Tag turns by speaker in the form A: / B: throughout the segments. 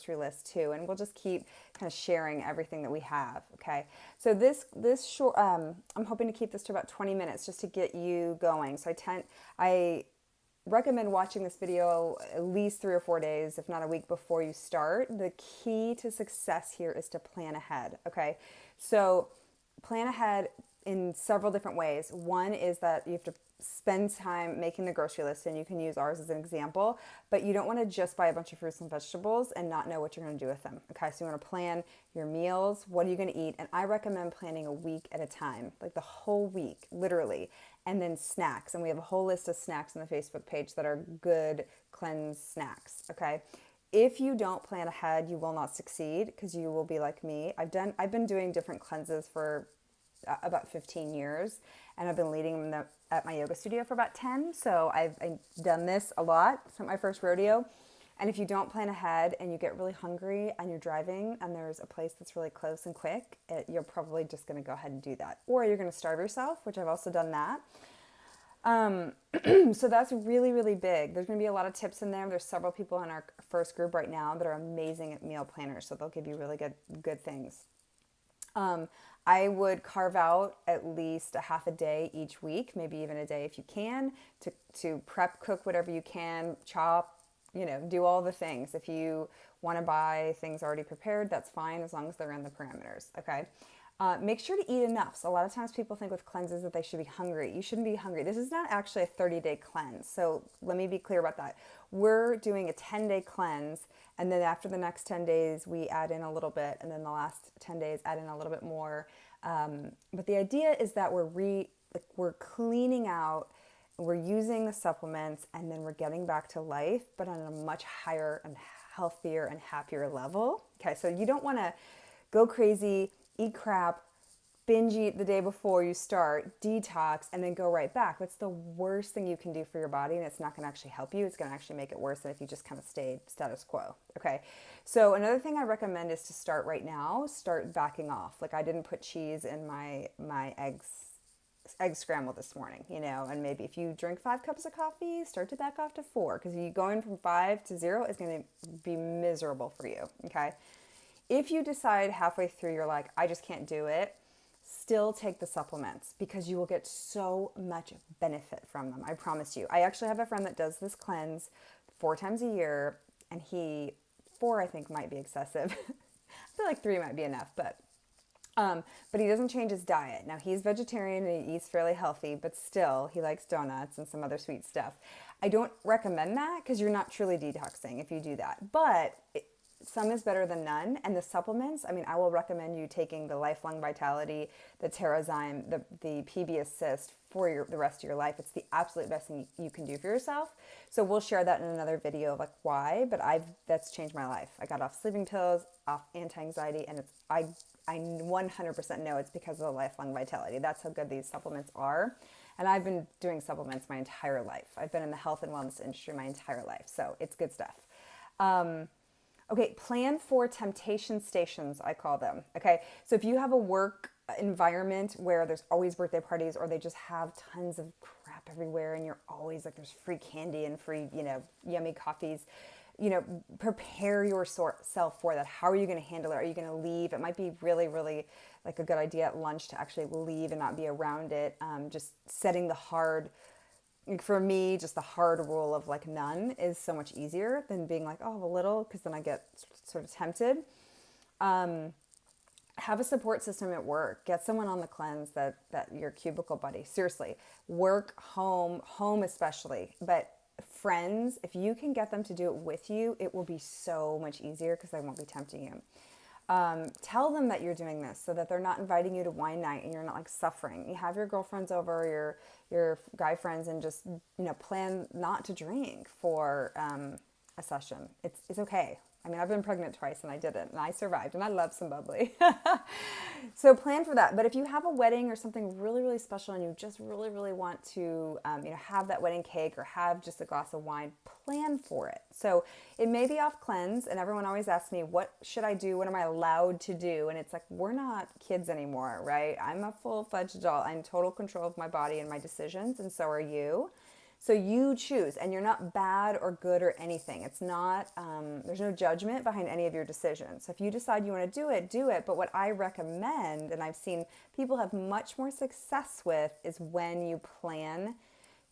A: grocery list too. And we'll just keep kind of sharing everything that we have. Okay. So this short, I'm hoping to keep this to about 20 minutes just to get you going. So I recommend watching this video at least 3 or 4 days, if not a week before you start. The key to success here is to plan ahead. Okay. So plan ahead in several different ways. One is that you have to spend time making the grocery list, and you can use ours as an example, but you don't want to just buy a bunch of fruits and vegetables and not know what you're going to do with them. Okay, so you want to plan your meals. What are you going to eat? And I recommend planning a week at a time, like the whole week, literally. And then snacks. And we have a whole list of snacks on the Facebook page that are good cleanse snacks. Okay. If you don't plan ahead, you will not succeed, because you will be like me. I've been doing different cleanses for about 15 years, and I've been leading them at my yoga studio for about 10. So I've done this a lot. It's not my first rodeo. And if you don't plan ahead and you get really hungry and you're driving and there's a place that's really close and quick, you're probably just going to go ahead and do that. Or you're going to starve yourself, which I've also done that. So that's really, really big. There's going to be a lot of tips in there. There's several people in our first group right now that are amazing at meal planners. So they'll give you really good things. I would carve out at least a half a day each week, maybe even a day if you can, to prep cook whatever you can, chop, do all the things. If you want to buy things already prepared, that's fine, as long as they're in the parameters, okay? Make sure to eat enough. So a lot of times people think with cleanses that they should be hungry. You shouldn't be hungry. This is not actually a 30-day cleanse. So let me be clear about that. We're doing a 10-day cleanse, and then after the next 10 days, we add in a little bit, and then the last 10 days add in a little bit more. But the idea is that we're cleaning out, we're using the supplements, and then we're getting back to life, but on a much higher and healthier and happier level. Okay, so you don't want to go crazy, eat crap, binge eat the day before you start, detox, and then go right back. That's the worst thing you can do for your body, and it's not going to actually help you. It's going to actually make it worse than if you just kind of stayed status quo. Okay. So another thing I recommend is to start right now, start backing off. Like I didn't put cheese in my egg scramble this morning, and maybe if you drink 5 cups of coffee, start to back off to 4, because you going from 5 to 0 is going to be miserable for you. Okay. If you decide halfway through, you're like, I just can't do it, still take the supplements, because you will get so much benefit from them. I promise you. I actually have a friend that does this cleanse 4 times a year, and 4 I think might be excessive. I feel like 3 might be enough, but he doesn't change his diet. Now he's vegetarian and he eats fairly healthy, but still he likes donuts and some other sweet stuff. I don't recommend that, because you're not truly detoxing if you do that, but some is better than none. And the supplements, I will recommend you taking the Lifelong Vitality, the TerraZyme, the PB Assist for the rest of your life. It's the absolute best thing you can do for yourself. So we'll share that in another video of why, but that's changed my life. I got off sleeping pills, off anti-anxiety, and I 100% know it's because of the Lifelong Vitality. That's how good these supplements are. And I've been doing supplements my entire life. I've been in the health and wellness industry my entire life. So it's good stuff. Okay, plan for temptation stations, I call them. Okay, so if you have a work environment where there's always birthday parties, or they just have tons of crap everywhere, and you're always there's free candy and free, yummy coffees, prepare yourself for that. How are you going to handle it? Are you going to leave? It might be really, really a good idea at lunch to actually leave and not be around it. Just setting for me, just the hard rule of none is so much easier than being a little, because then I get sort of tempted. Have a support system at work. Get someone on the cleanse that your cubicle buddy. Seriously, work, home especially, but friends, if you can get them to do it with you, it will be so much easier, because they won't be tempting you. Tell them that you're doing this, so that they're not inviting you to wine night and you're not suffering. You have your girlfriends over, your guy friends, and just, plan not to drink for a session. It's okay. I've been pregnant twice and I didn't, and I survived, and I love some bubbly. So plan for that. But if you have a wedding or something really, really special, and you just really, really want to, have that wedding cake or have just a glass of wine, plan for it. So it may be off cleanse, and everyone always asks me, what should I do? What am I allowed to do? And it's we're not kids anymore, right? I'm a full-fledged adult. I'm in total control of my body and my decisions, and so are you. So you choose, and you're not bad or good or anything. It's not, there's no judgment behind any of your decisions. So if you decide you want to do it, do it. But what I recommend, and I've seen people have much more success with, is when you plan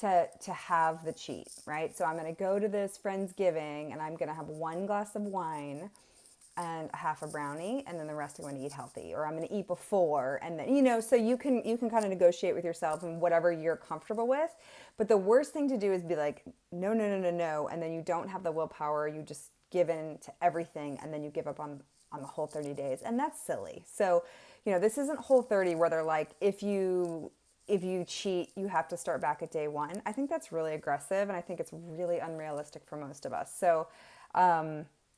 A: to have the cheat, right? So I'm going to go to this Friendsgiving and I'm going to have one glass of wine and half a brownie, and then the rest I'm going to eat healthy, or I'm going to eat before, and then, you know, so you can kind of negotiate with yourself and whatever you're comfortable with. But the worst thing to do is be like, no, no, no, no, no, and then you don't have the willpower. You just give in to everything, and then you give up on the whole 30 days, and that's silly. So, you know, this isn't Whole 30 where they're like, if you cheat, you have to start back at day one. I think that's really aggressive, and I think it's really unrealistic for most of us. So,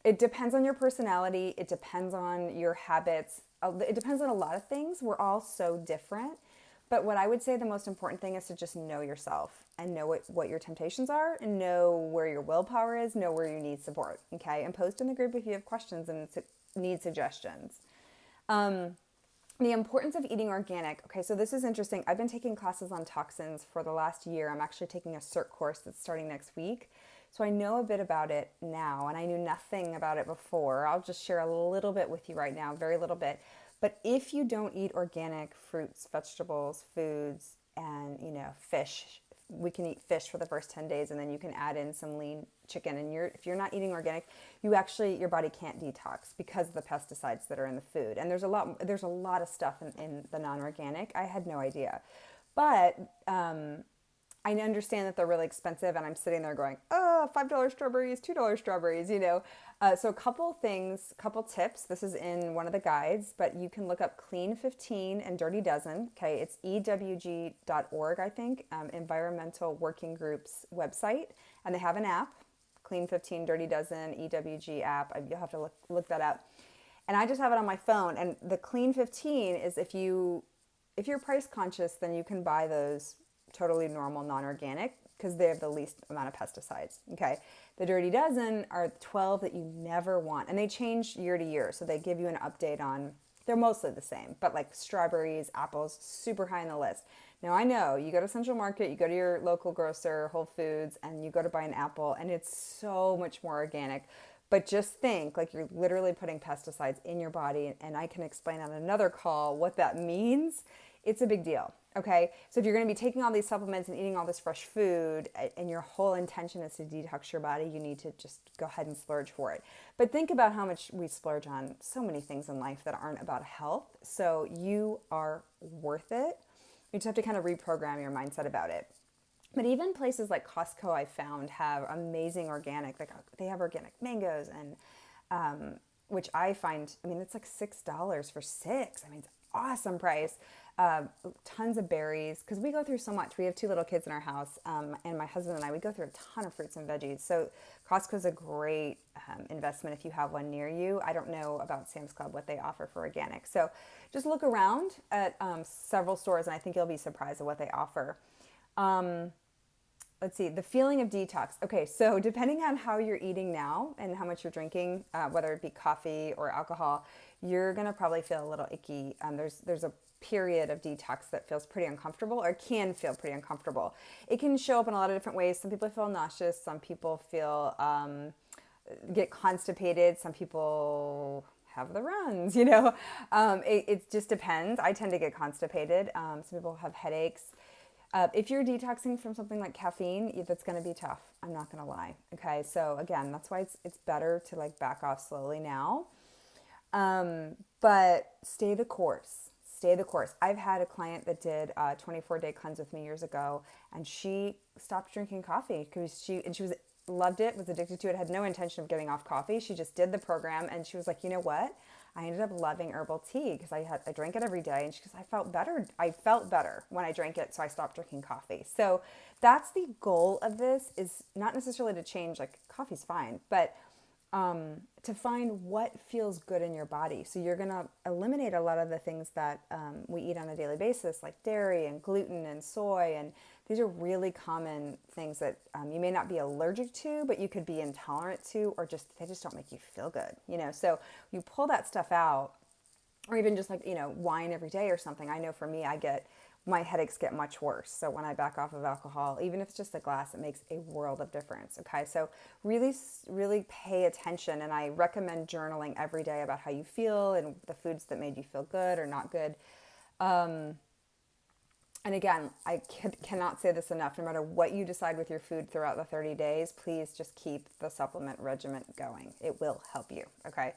A: it depends on your personality. It depends on your habits. It depends on a lot of things. We're all so different. But what I would say the most important thing is to just know yourself and know what your temptations are, and know where your willpower is, know where you need support, okay? And post in the group if you have questions and need suggestions. The importance of eating organic. Okay, so this is interesting. I've been taking classes on toxins for the last year. I'm actually taking a CERT course that's starting next week. So I know a bit about it now, and I knew nothing about it before. I'll just share a little bit with you right now, very little bit. But if you don't eat organic fruits, vegetables, foods, and, you know, fish, we can eat fish for the first 10 days, and then you can add in some lean chicken. And if you're not eating organic, your body can't detox because of the pesticides that are in the food. And there's a lot of stuff in the non-organic. I had no idea. But I understand that they're really expensive, and I'm sitting there going, oh, $5 strawberries, $2 strawberries, you know. So a couple tips. This is in one of the guides, but you can look up Clean 15 and Dirty Dozen. Okay, it's ewg.org, I think, Environmental Working Group's website, and they have an app, Clean 15, Dirty Dozen, EWG app. You'll have to look that up. And I just have it on my phone, and the Clean 15 is if you're price conscious, then you can buy those totally normal, non-organic, because they have the least amount of pesticides. Okay. The Dirty Dozen are 12 that you never want. And they change year to year. So they give you an update on, they're mostly the same, but like strawberries, apples, super high on the list. Now I know you go to Central Market, you go to your local grocer, Whole Foods, and you go to buy an apple, and it's so much more organic. But just think, like, you're literally putting pesticides in your body. And I can explain on another call what that means. It's a big deal. Okay, so if you're going to be taking all these supplements and eating all this fresh food, and your whole intention is to detox your body, you need to just go ahead and splurge for it. But think about how much we splurge on so many things in life that aren't about health. So you are worth it. You just have to kind of reprogram your mindset about it. But even places like Costco, I found, have amazing organic. They have organic mangoes, and which I find, I mean, it's like $6 for 6. I mean, it's awesome price. Tons of berries, because we go through so much. We have 2 little kids in our house, and my husband and I, we go through a ton of fruits and veggies. So Costco's a great investment if you have one near you. I don't know about Sam's Club, what they offer for organic. So just look around at several stores, and I think you'll be surprised at what they offer. Let's see, the feeling of detox. Okay, so depending on how you're eating now and how much you're drinking, whether it be coffee or alcohol, you're gonna probably feel a little icky. There's a period of detox that feels pretty uncomfortable, or can feel pretty uncomfortable. It can show up in a lot of different ways. Some people feel nauseous. Some people feel get constipated. Some people have the runs. You know, it just depends. I tend to get constipated. Some people have headaches. If you're detoxing from something like caffeine, that's going to be tough. I'm not going to lie. Okay, so again, that's why it's better to like back off slowly now. But stay the course. Stay the course. I've had a client that did a 24-day cleanse with me years ago, and she stopped drinking coffee because she loved it, was addicted to it, had no intention of getting off coffee. She just did the program, and she was like, you know what? I ended up loving herbal tea because I drank it every day, and she goes, I felt better. I felt better when I drank it, so I stopped drinking coffee. So that's the goal of this, is not necessarily to change, like coffee's fine, but to find what feels good in your body. So you're going to eliminate a lot of the things that we eat on a daily basis, like dairy and gluten and soy. And these are really common things that you may not be allergic to, but you could be intolerant to, or they just don't make you feel good, you know? So you pull that stuff out, or even just like, you know, wine every day or something. I know for me, I get my headaches get much worse. So when I back off of alcohol, even if it's just a glass, it makes a world of difference. Okay, so really pay attention, and I recommend journaling every day about how you feel and the foods that made you feel good or not good. And again, I cannot say this enough. No matter what you decide with your food throughout the 30 days, please just keep the supplement regimen going. It will help you, okay?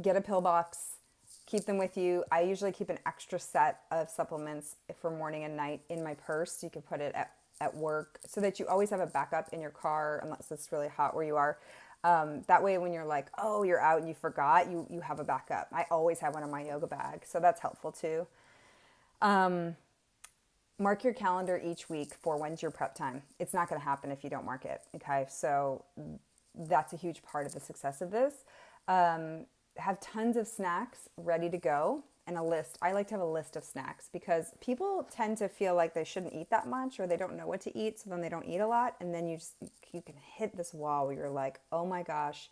A: Get a pill box, keep them with you. I usually keep an extra set of supplements for morning and night in my purse. You can put it at work so that you always have a backup in your car unless it's really hot where you are. That way when you're like, oh, you're out and you forgot, you have a backup. I always have one in my yoga bag, so that's helpful too. Mark your calendar each week for when's your prep time. It's not going to happen if you don't mark it. Okay. So that's a huge part of the success of this. Have tons of snacks ready to go and a list. I like to have a list of snacks because people tend to feel like they shouldn't eat that much or they don't know what to eat. So then they don't eat a lot. And then you can hit this wall where you're like, oh my gosh,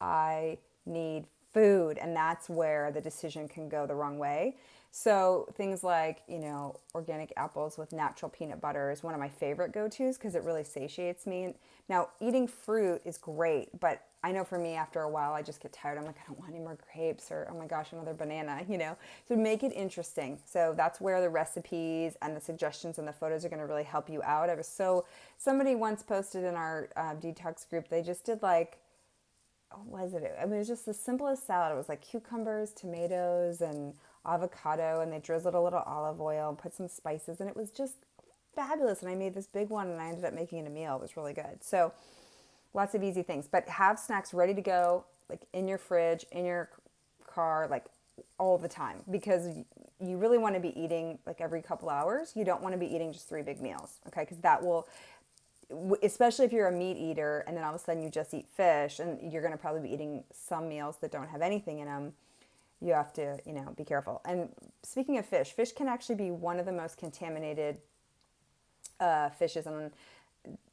A: I need food. And that's where the decision can go the wrong way. So things like, organic apples with natural peanut butter is one of my favorite go-tos because it really satiates me. Now, eating fruit is great, but I know for me, after a while, I just get tired. I'm like, I don't want any more grapes or, oh my gosh, another banana, So make it interesting. So that's where the recipes and the suggestions and the photos are going to really help you out. Somebody once posted in our detox group, they just did like, what was it? I mean, it was just the simplest salad. It was like cucumbers, tomatoes, and avocado, and they drizzled a little olive oil and put some spices, and it was just fabulous. And I made this big one, and I ended up making it a meal. It was really good. So lots of easy things, but have snacks ready to go, like in your fridge, in your car, like all the time, because you really want to be eating like every couple hours. You don't want to be eating just 3 big meals, okay? Because that will, especially if you're a meat eater and then all of a sudden you just eat fish, and you're going to probably be eating some meals that don't have anything in them. You have to, be careful. And speaking of fish can actually be one of the most contaminated fishes. And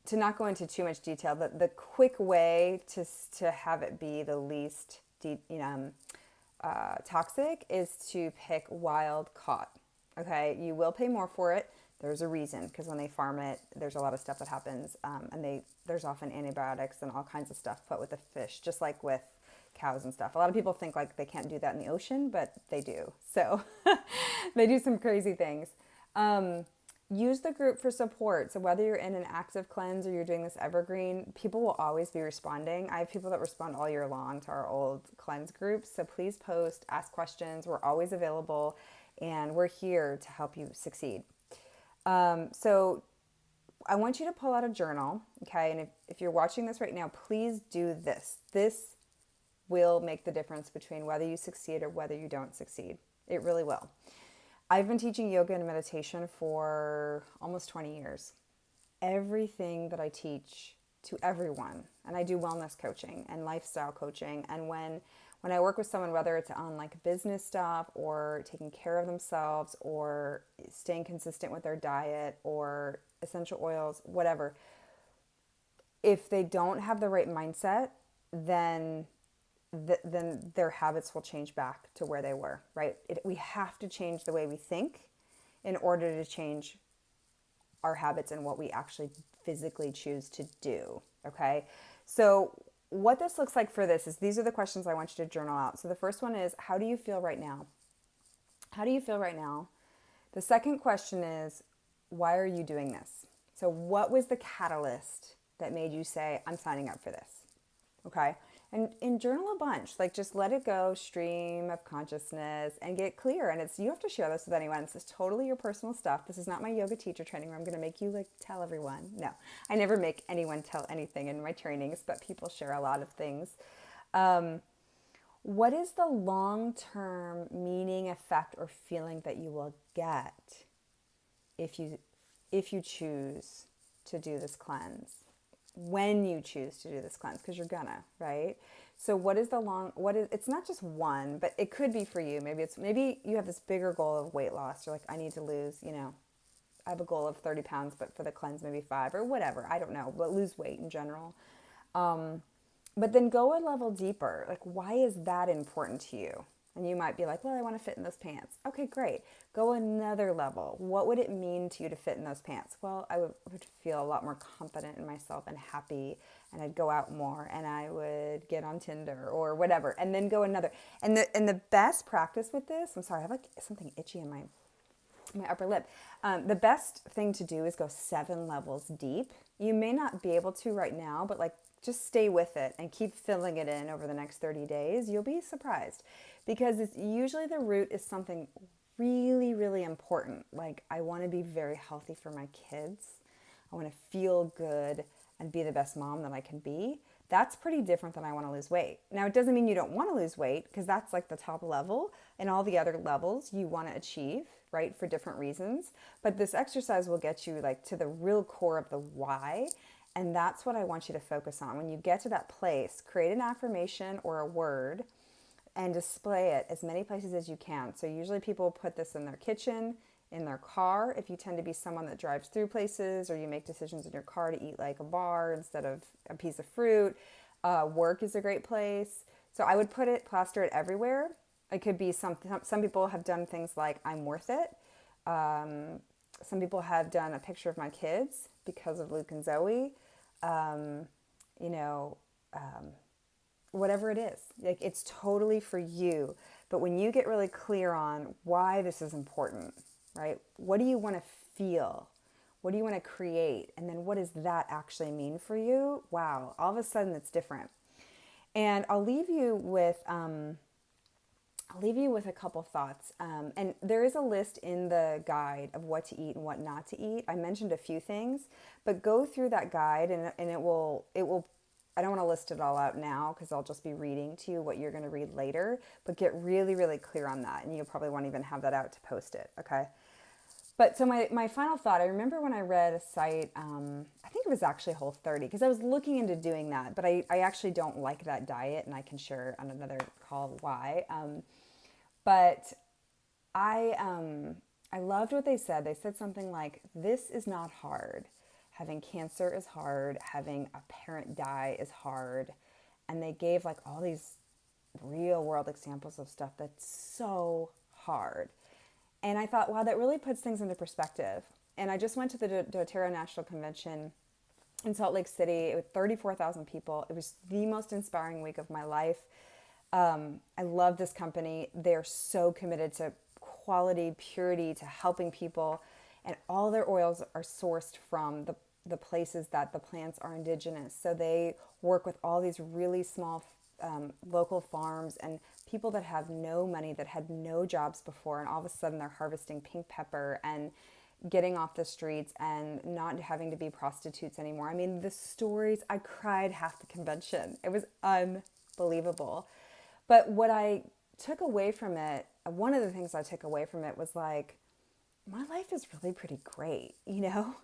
A: to not go into too much detail, but the quick way to have it be the least toxic is to pick wild caught. Okay, you will pay more for it. There's a reason, because when they farm it, there's a lot of stuff that happens, and there's often antibiotics and all kinds of stuff put with the fish, just like with cows and stuff. A lot of people think like they can't do that in the ocean, but they do. So they do some crazy things. Use the group for support. So whether you're in an active cleanse or you're doing this evergreen, people will always be responding. I have people that respond all year long to our old cleanse groups. So please post, ask questions. We're always available, and we're here to help you succeed. So I want you to pull out a journal, okay? And if you're watching this right now, please do this. This will make the difference between whether you succeed or whether you don't succeed. It really will. I've been teaching yoga and meditation for almost 20 years. Everything that I teach to everyone, and I do wellness coaching and lifestyle coaching, and when I work with someone, whether it's on like business stuff or taking care of themselves or staying consistent with their diet or essential oils, whatever, if they don't have the right mindset, then their habits will change back to where they were, right? We have to change the way we think in order to change our habits and what we actually physically choose to do, okay? So what this looks like for this is, these are the questions I want you to journal out. So the first one is, how do you feel right now? How do you feel right now? The second question is, why are you doing this? So what was the catalyst that made you say, I'm signing up for this? Okay? And journal a bunch, like just let it go, stream of consciousness, and get clear. And you have to share this with anyone. This is totally your personal stuff. This is not my yoga teacher training where I'm going to make you like tell everyone. No, I never make anyone tell anything in my trainings, but people share a lot of things. What is the long-term meaning, effect, or feeling that you will get if you choose to do this cleanse? When you choose to do this cleanse, because you're gonna, right? So it's not just one, but it could be for you. Maybe you have this bigger goal of weight loss. You're like, I need to lose, I have a goal of 30 pounds, but for the cleanse, maybe 5 or whatever. I don't know, but lose weight in general. But then go a level deeper. Like, why is that important to you? And you might be like, well, I want to fit in those pants. Okay, great. Go another level. What would it mean to you to fit in those pants? Well, I would feel a lot more confident in myself and happy, and I'd go out more, and I would get on Tinder or whatever, and then go another. And the best practice with this, I'm sorry, I have like something itchy in my upper lip. The best thing to do is go 7 levels deep. You may not be able to right now, but like just stay with it and keep filling it in over the next 30 days. You'll be surprised because it's usually the root is something really, really important. Like, I want to be very healthy for my kids. I want to feel good and be the best mom that I can be. That's pretty different than I want to lose weight. Now, it doesn't mean you don't want to lose weight, because that's like the top level, and all the other levels you want to achieve, right, for different reasons. But this exercise will get you like to the real core of the why. And that's what I want you to focus on. When you get to that place, create an affirmation or a word and display it as many places as you can. So usually people put this in their kitchen, in their car, if you tend to be someone that drives through places, or you make decisions in your car to eat like a bar instead of a piece of fruit. Work is a great place. So I would plaster it everywhere. It could be some people have done things like, I'm worth it. Some people have done a picture of my kids because of Luke and Zoe. Whatever it is, like, it's totally for you. But when you get really clear on why this is important, right? What do you want to feel? What do you want to create? And then what does that actually mean for you? Wow, all of a sudden it's different. And I'll leave you with a couple thoughts. And there is a list in the guide of what to eat and what not to eat. I mentioned a few things, but go through that guide and it will, I don't want to list it all out now because I'll just be reading to you what you're going to read later, but get really, really clear on that. And you probably won't even have that out to post it. Okay. But so my final thought, I remember when I read a site, I think it was actually Whole30, because I was looking into doing that, but I actually don't like that diet, and I can share on another call why. But I loved what they said. They said something like, this is not hard. Having cancer is hard. Having a parent die is hard. And they gave like all these real world examples of stuff that's so hard. And I thought, wow, that really puts things into perspective. And I just went to the doTERRA National Convention in Salt Lake City with 34,000 people. It was the most inspiring week of my life. I love this company. They're so committed to quality, purity, to helping people. And all their oils are sourced from the places that the plants are indigenous. So they work with all these really small local farms and people that have no money, that had no jobs before, and all of a sudden they're harvesting pink pepper and getting off the streets and not having to be prostitutes anymore. I mean, the stories, I cried half the convention. It was unbelievable. But what I took away from it, one of the things I took away from it was like, my life is really pretty great, you know?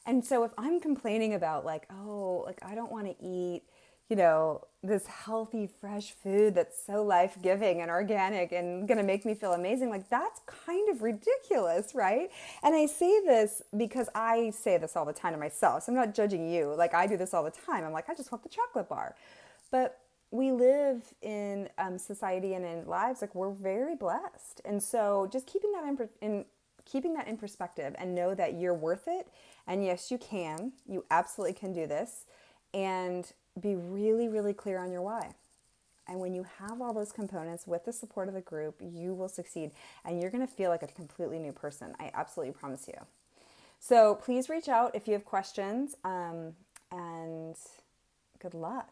A: And so if I'm complaining about like, oh, like I don't want to eat, you know, this healthy, fresh food that's so life-giving and organic and going to make me feel amazing, like that's kind of ridiculous, right? And I say this because I say this all the time to myself. So I'm not judging you. Like, I do this all the time. I'm like, I just want the chocolate bar. But we live in society and in lives, like we're very blessed. And so just keeping that in perspective, and know that you're worth it. And yes, you can. You absolutely can do this. And be really, really clear on your why. And when you have all those components with the support of the group, you will succeed. And you're going to feel like a completely new person. I absolutely promise you. So please reach out if you have questions. And good luck.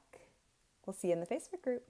A: We'll see you in the Facebook group.